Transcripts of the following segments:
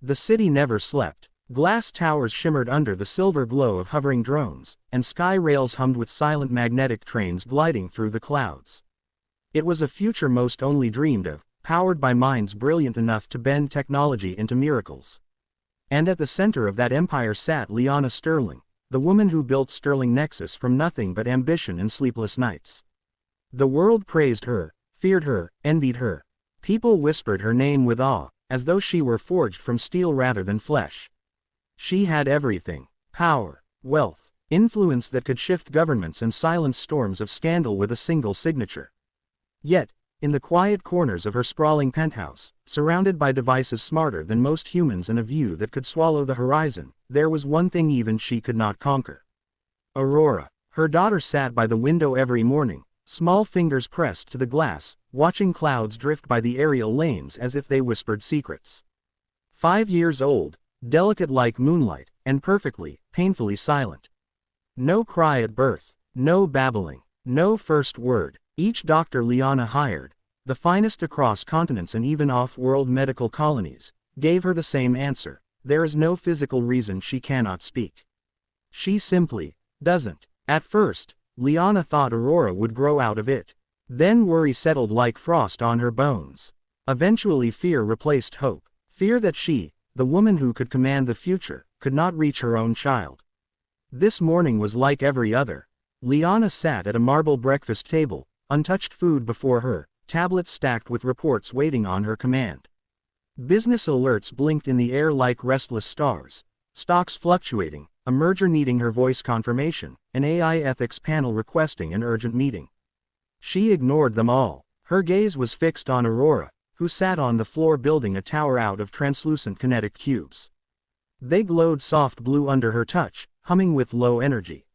The city never slept. Glass towers shimmered under the silver glow of hovering drones, and sky rails hummed with silent magnetic trains gliding through the clouds. It was a future most only dreamed of, powered by minds brilliant enough to bend technology into miracles. And at the center of that empire sat Liana Sterling, the woman who built Sterling Nexus from nothing but ambition and sleepless nights. The world praised her, feared her, envied her. People whispered her name with awe, as though she were forged from steel rather than flesh. She had everything: power, wealth, influence that could shift governments and silence storms of scandal with a single signature. Yet, in the quiet corners of her sprawling penthouse, surrounded by devices smarter than most humans and a view that could swallow the horizon, there was one thing even she could not conquer. Aurora. Her daughter sat by the window every morning, small fingers pressed to the glass, watching clouds drift by the aerial lanes as if they whispered secrets. 5 years old, delicate like moonlight, and perfectly, painfully silent. No cry at birth, no babbling, no first word. Each doctor Liana hired, the finest across continents and even off-world medical colonies, gave her the same answer: there is no physical reason she cannot speak. She simply doesn't. At first, Liana thought Aurora would grow out of it. Then worry settled like frost on her bones. Eventually fear replaced hope. Fear that she, the woman who could command the future, could not reach her own child. This morning was like every other. Liana sat at a marble breakfast table, untouched food before her, tablets stacked with reports waiting on her command. Business alerts blinked in the air like restless stars, stocks fluctuating, a merger needing her voice confirmation, an AI ethics panel requesting an urgent meeting. She ignored them all. Her gaze was fixed on Aurora, who sat on the floor building a tower out of translucent kinetic cubes. They glowed soft blue under her touch, humming with low energy.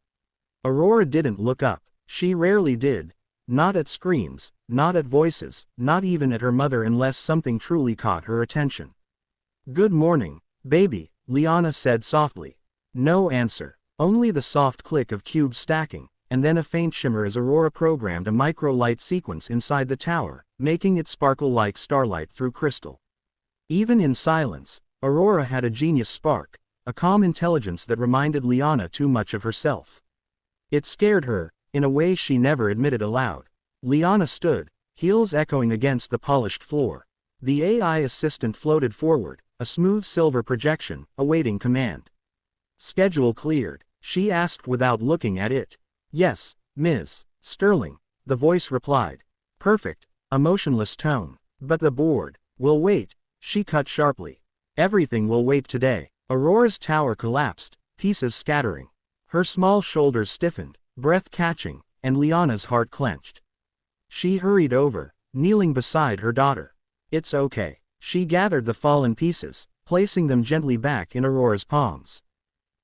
Aurora didn't look up. She rarely did. Not at screens, not at voices, not even at her mother unless something truly caught her attention. "Good morning, baby," Liana said softly. No answer, only the soft click of cubes stacking, and then a faint shimmer as Aurora programmed a micro-light sequence inside the tower, making it sparkle like starlight through crystal. Even in silence, Aurora had a genius spark, a calm intelligence that reminded Liana too much of herself. It scared her, in a way she never admitted aloud. Liana stood, heels echoing against the polished floor. The AI assistant floated forward, a smooth silver projection, awaiting command. Schedule cleared, she asked without looking at it. "Yes, Ms. Sterling," the voice replied. Perfect, a motionless tone. "But the board will wait," she cut sharply. "Everything will wait today." Aurora's tower collapsed, pieces scattering. Her small shoulders stiffened, breath catching, and Liana's heart clenched. She hurried over, kneeling beside her daughter. "It's okay." She gathered the fallen pieces, placing them gently back in Aurora's palms.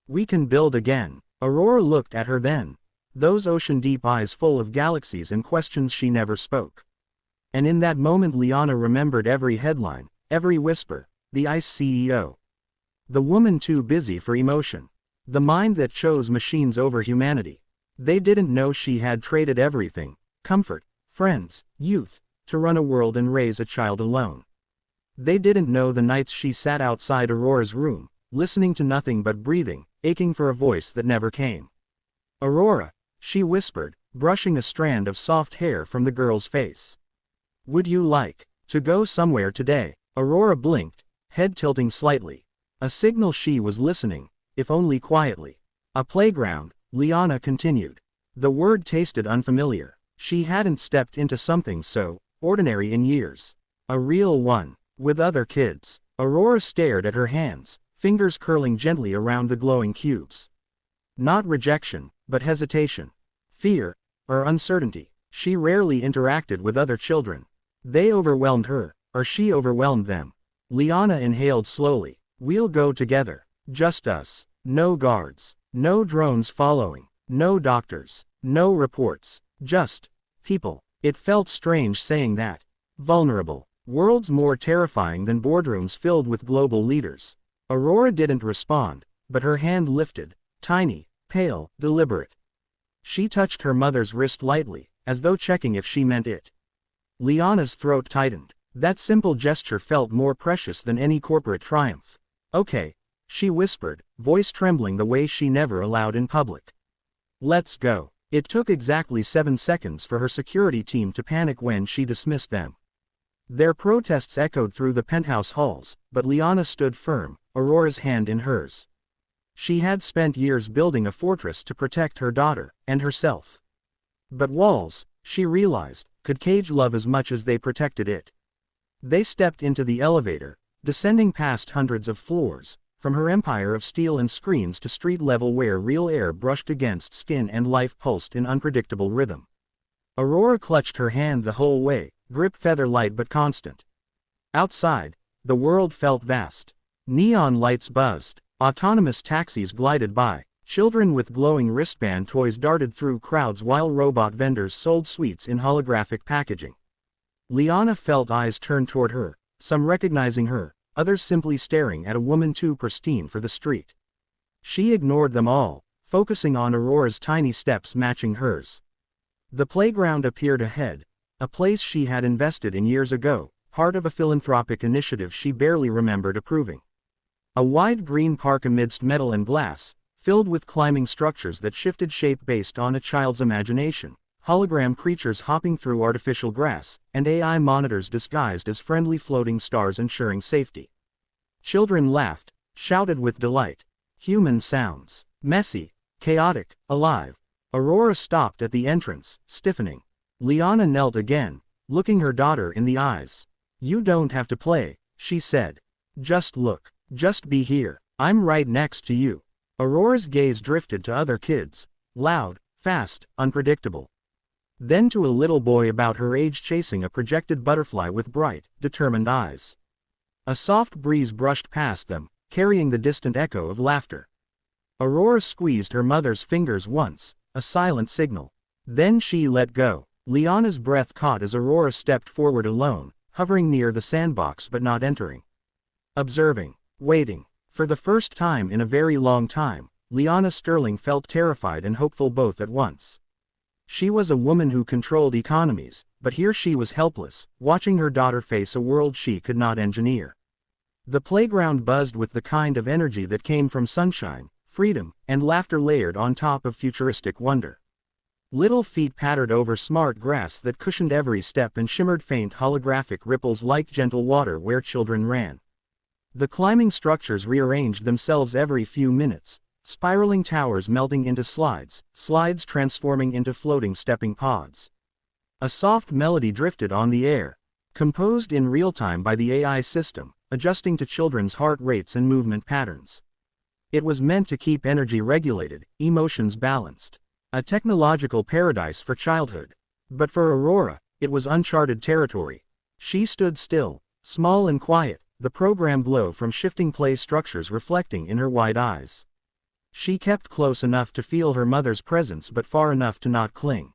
"We can build again." Aurora looked at her then, those ocean-deep eyes full of galaxies and questions she never spoke. And in that moment Liana remembered every headline, every whisper: the ICE CEO. The woman too busy for emotion. The mind that chose machines over humanity. They didn't know she had traded everything: comfort, friends, youth, to run a world and raise a child alone. They didn't know the nights she sat outside Aurora's room, listening to nothing but breathing, aching for a voice that never came. "Aurora," she whispered, brushing a strand of soft hair from the girl's face. "Would you like to go somewhere today?" Aurora blinked, head tilting slightly. A signal she was listening, if only quietly. "A playground," Liana continued. The word tasted unfamiliar. She hadn't stepped into something so ordinary in years. A real one, with other kids. Aurora stared at her hands, fingers curling gently around the glowing cubes. Not rejection, but hesitation. Fear, or uncertainty. She rarely interacted with other children. They overwhelmed her, or she overwhelmed them. Liana inhaled slowly. "We'll go together. Just us. No guards. No drones following. No doctors. No reports. Just people." It felt strange saying that. Vulnerable. Worlds more terrifying than boardrooms filled with global leaders. Aurora didn't respond, but her hand lifted, tiny, pale, deliberate. She touched her mother's wrist lightly, as though checking if she meant it. Liana's throat tightened. That simple gesture felt more precious than any corporate triumph. Okay, she whispered, voice trembling the way she never allowed in public. Let's go. It took exactly 7 seconds for her security team to panic when she dismissed them. Their protests echoed through the penthouse halls, but Liana stood firm, Aurora's hand in hers. She had spent years building a fortress to protect her daughter, and herself. But walls, she realized, could cage love as much as they protected it. They stepped into the elevator, descending past hundreds of floors, from her empire of steel and screens to street level where real air brushed against skin and life pulsed in unpredictable rhythm. Aurora clutched her hand the whole way, grip feather light but constant. Outside, the world felt vast. Neon lights buzzed, autonomous taxis glided by, children with glowing wristband toys darted through crowds while robot vendors sold sweets in holographic packaging. Liana felt eyes turn toward her, some recognizing her, others simply staring at a woman too pristine for the street. She ignored them all, focusing on Aurora's tiny steps matching hers. The playground appeared ahead, a place she had invested in years ago, part of a philanthropic initiative she barely remembered approving. A wide green park amidst metal and glass, filled with climbing structures that shifted shape based on a child's imagination, hologram creatures hopping through artificial grass, and AI monitors disguised as friendly floating stars ensuring safety. Children laughed, shouted with delight. Human sounds, messy, chaotic, alive. Aurora stopped at the entrance, stiffening. Liana knelt again, looking her daughter in the eyes. You don't have to play, she said. Just look, just be here, I'm right next to you. Aurora's gaze drifted to other kids, loud, fast, unpredictable. Then to a little boy about her age chasing a projected butterfly with bright, determined eyes. A soft breeze brushed past them, carrying the distant echo of laughter. Aurora squeezed her mother's fingers once, a silent signal. Then she let go. Liana's breath caught as Aurora stepped forward alone, hovering near the sandbox but not entering. Observing, waiting. For the first time in a very long time, Liana Sterling felt terrified and hopeful both at once. She was a woman who controlled economies, but here she was helpless, watching her daughter face a world she could not engineer. The playground buzzed with the kind of energy that came from sunshine, freedom, and laughter layered on top of futuristic wonder. Little feet pattered over smart grass that cushioned every step and shimmered faint holographic ripples like gentle water where children ran. The climbing structures rearranged themselves every few minutes, spiraling towers melting into slides, slides transforming into floating stepping pods. A soft melody drifted on the air, composed in real time by the AI system, adjusting to children's heart rates and movement patterns. It was meant to keep energy regulated, emotions balanced. A technological paradise for childhood. But for Aurora, it was uncharted territory. She stood still, small and quiet, the program glow from shifting play structures reflecting in her wide eyes. She kept close enough to feel her mother's presence but far enough to not cling.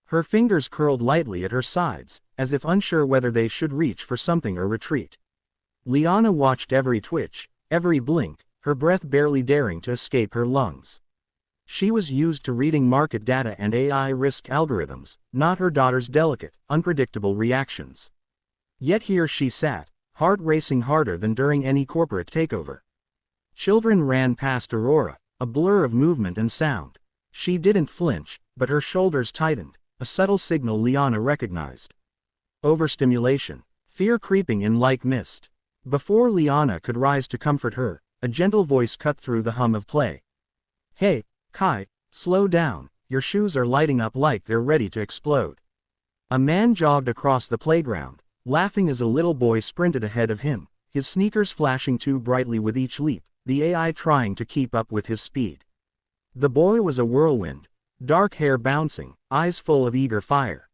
Her fingers curled lightly at her sides, as if unsure whether they should reach for something or retreat. Liana watched every twitch, every blink, her breath barely daring to escape her lungs. She was used to reading market data and AI risk algorithms, not her daughter's delicate, unpredictable reactions. Yet here she sat, heart racing harder than during any corporate takeover. Children ran past Aurora, a blur of movement and sound. She didn't flinch, but her shoulders tightened, a subtle signal Liana recognized. Overstimulation, fear creeping in like mist. Before Liana could rise to comfort her, a gentle voice cut through the hum of play. Hey, Kai, slow down, your shoes are lighting up like they're ready to explode. A man jogged across the playground, laughing as a little boy sprinted ahead of him, his sneakers flashing too brightly with each leap, the AI trying to keep up with his speed. The boy was a whirlwind, dark hair bouncing, eyes full of eager fire.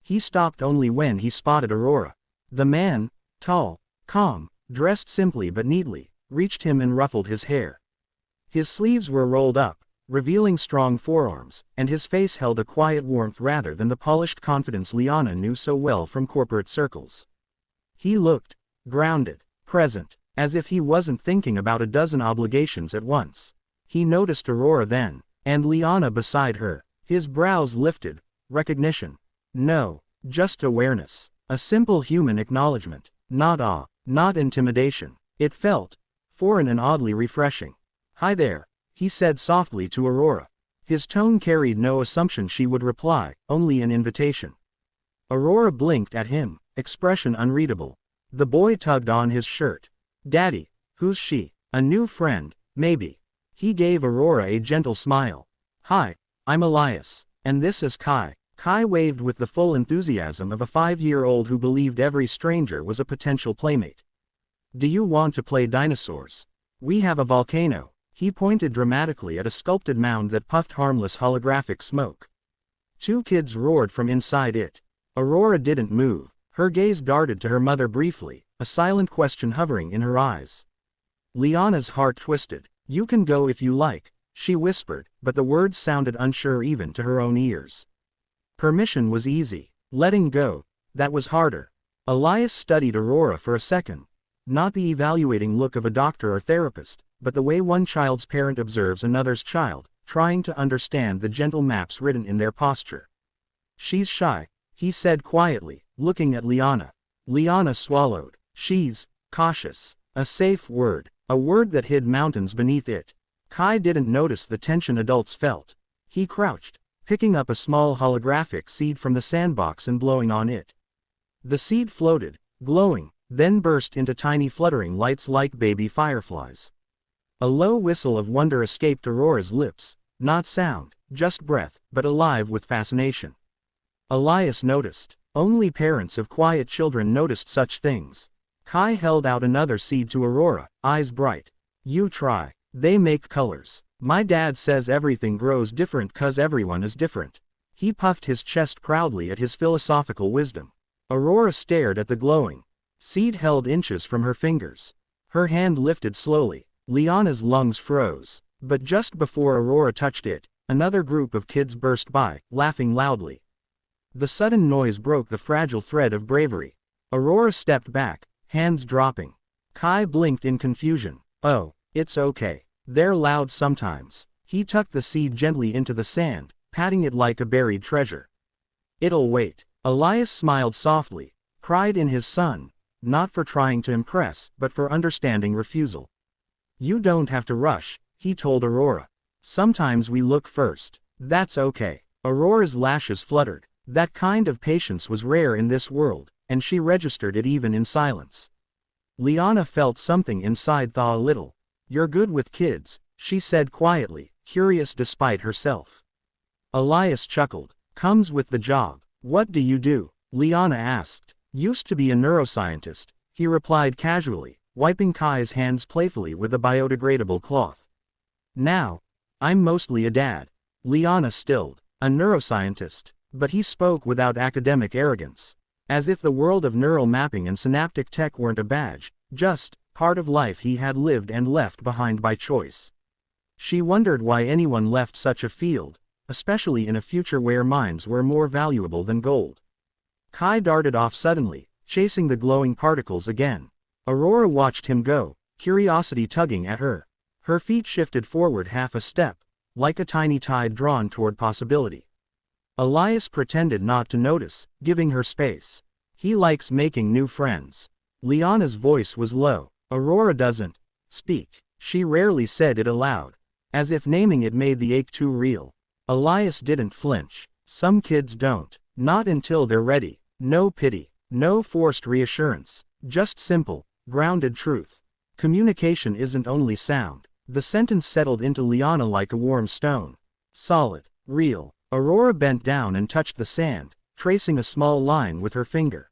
He stopped only when he spotted Aurora. The man, tall, calm, dressed simply but neatly, reached him and ruffled his hair. His sleeves were rolled up, revealing strong forearms, and his face held a quiet warmth rather than the polished confidence Liana knew so well from corporate circles. He looked grounded, present, as if he wasn't thinking about a dozen obligations at once. He noticed Aurora then, and Liana beside her, his brows lifted, recognition. No, just awareness. A simple human acknowledgement, not awe, not intimidation. It felt foreign and oddly refreshing. "Hi there," he said softly to Aurora. His tone carried no assumption she would reply, only an invitation. Aurora blinked at him, expression unreadable. The boy tugged on his shirt. "Daddy, who's she? A new friend, maybe." He gave Aurora a gentle smile. "Hi, I'm Elias, and this is Kai." Kai waved with the full enthusiasm of a 5-year-old who believed every stranger was a potential playmate. "Do you want to play dinosaurs? We have a volcano." He pointed dramatically at a sculpted mound that puffed harmless holographic smoke. 2 kids roared from inside it. Aurora didn't move. Her gaze darted to her mother briefly, a silent question hovering in her eyes. Liana's heart twisted. "You can go if you like," she whispered, but the words sounded unsure even to her own ears. Permission was easy. Letting go, that was harder. Elias studied Aurora for a second. Not the evaluating look of a doctor or therapist, but the way one child's parent observes another's child, trying to understand the gentle maps written in their posture. "She's shy," he said quietly, looking at Liana. Liana swallowed. "She's cautious." A safe word, a word that hid mountains beneath it. Kai didn't notice the tension adults felt. He crouched, picking up a small holographic seed from the sandbox and blowing on it. The seed floated, glowing, then burst into tiny fluttering lights like baby fireflies. A low whistle of wonder escaped Aurora's lips, not sound, just breath, but alive with fascination. Elias noticed. Only parents of quiet children noticed such things. Kai held out another seed to Aurora, eyes bright. "You try. They make colors. My dad says everything grows different 'cause everyone is different." He puffed his chest proudly at his philosophical wisdom. Aurora stared at the glowing seed held inches from her fingers. Her hand lifted slowly. Liana's lungs froze. But just before Aurora touched it, another group of kids burst by, laughing loudly. The sudden noise broke the fragile thread of bravery. Aurora stepped back, hands dropping. Kai blinked in confusion. "Oh, it's okay. They're loud sometimes." He tucked the seed gently into the sand, patting it like a buried treasure. "It'll wait." Elias smiled softly, pride in his son, not for trying to impress, but for understanding refusal. "You don't have to rush," he told Aurora. "Sometimes we look first." "That's okay." Aurora's lashes fluttered. That kind of patience was rare in this world, and she registered it even in silence. Liana felt something inside thaw a little. "You're good with kids," she said quietly, curious despite herself. Elias chuckled. "Comes with the job." "What do you do?" Liana asked. "Used to be a neuroscientist," he replied casually, wiping Kai's hands playfully with a biodegradable cloth. "Now, I'm mostly a dad." Liana stilled. A neuroscientist. But he spoke without academic arrogance. As if the world of neural mapping and synaptic tech weren't a badge, just part of life he had lived and left behind by choice. She wondered why anyone left such a field, especially in a future where minds were more valuable than gold. Kai darted off suddenly, chasing the glowing particles again. Aurora watched him go, curiosity tugging at her. Her feet shifted forward half a step, like a tiny tide drawn toward possibility. Elias pretended not to notice, giving her space. "He likes making new friends." Liana's voice was low. "Aurora doesn't speak." She rarely said it aloud, as if naming it made the ache too real. Elias didn't flinch. Some kids don't. Not until they're ready. No pity. No forced reassurance. Just simple, grounded truth. Communication isn't only sound. The sentence settled into Liana like a warm stone. Solid. Real. Aurora bent down and touched the sand, tracing a small line with her finger.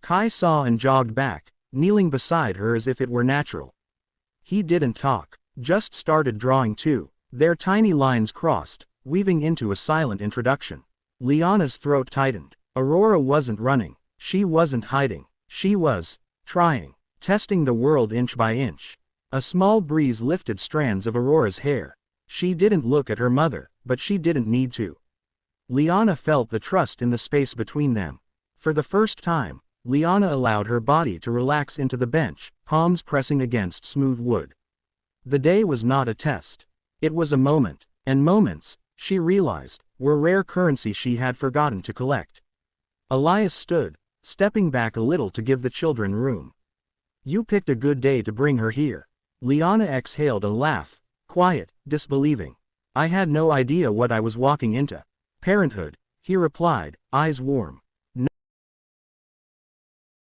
Kai saw and jogged back, kneeling beside her as if it were natural. He didn't talk, just started drawing too. Their tiny lines crossed, weaving into a silent introduction. Liana's throat tightened. Aurora wasn't running. She wasn't hiding. She was trying, testing the world inch by inch. A small breeze lifted strands of Aurora's hair. She didn't look at her mother, but she didn't need to. Liana felt the trust in the space between them. For the first time, Liana allowed her body to relax into the bench, palms pressing against smooth wood. The day was not a test. It was a moment, and moments, she realized, were rare currency she had forgotten to collect. Elias stood, stepping back a little to give the children room. "You picked a good day to bring her here." Liana exhaled a laugh, quiet, disbelieving. I had no idea what I was walking into. Parenthood, he replied, eyes warm.